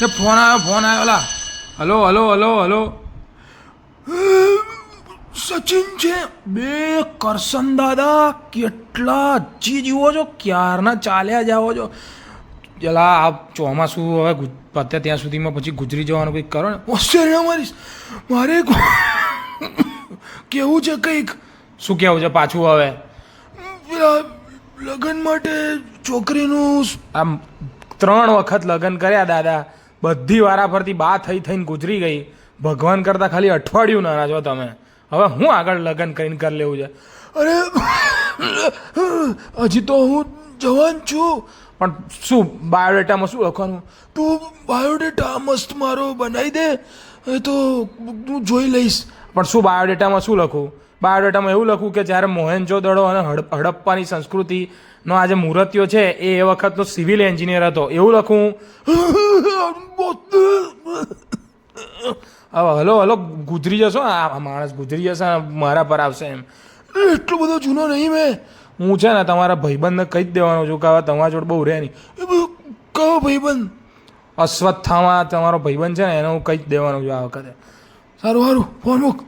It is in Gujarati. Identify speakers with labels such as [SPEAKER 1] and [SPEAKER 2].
[SPEAKER 1] એ ફોન આવ્યો લા. Hello hello hello hello. Sachin છે. બે કરશન દાદા કેટલા હજી જીવો છો, ક્યારના ચાલ્યા જાઓ છો. જલા આ ચોમાસું હવે પતે ત્યાં સુધીમાં પછી ગુજરી જવાનું કંઈક કરો ને. ઓસ્ટ્રેલિયા મારીશ મારે કેવું છે કંઈક. શું કેવું છે પાછું હવે? પેલા લગ્ન માટે છોકરીનું આમ 3 વખત લગ્ન કર્યા દાદા, બધી વારાફરતી બા થઈને ગુજરી ગઈ. ભગવાન કરતાં ખાલી અઠવાડિયું નાના છો તમે. હવે હું આગળ લગ્ન કરીને કરી લેવું છે? અરે હજી તો હું જવાન છું. પણ શું બાયોડેટામાં શું લખવાનું? તું બાયોડેટા મસ્ત મારો બનાવી દે, એ તો હું જોઈ લઈશ. પણ શું બાયોડેટામાં શું લખું? બાયોડેટામાં એવું લખું કે જ્યારે મોહેનજો-દડો અને હડપ્પાની સંસ્કૃતિનો આ જે મૂર્તિઓ છે એ વખતનો સિવિલ એન્જિનિયર હતો, એવું લખું? હવે હલો હલો ગુજરી જશો, આ માણસ ગુજરી જશે, મારા પર આવશે એમ. એટલો બધો જૂનો નહીં મેં. હું છે ને તમારા ભાઈબંધને કહી જ દેવાનો છું કે હવે તમારા જોડે બહુ રહે નહીં. કયો ભાઈબંધ? અશ્વત્થામા તમારો ભાઈબંધ છે ને, એને હું કહી જ દેવાનો છું આ વખતે. સારું સારું, ફોન મૂક.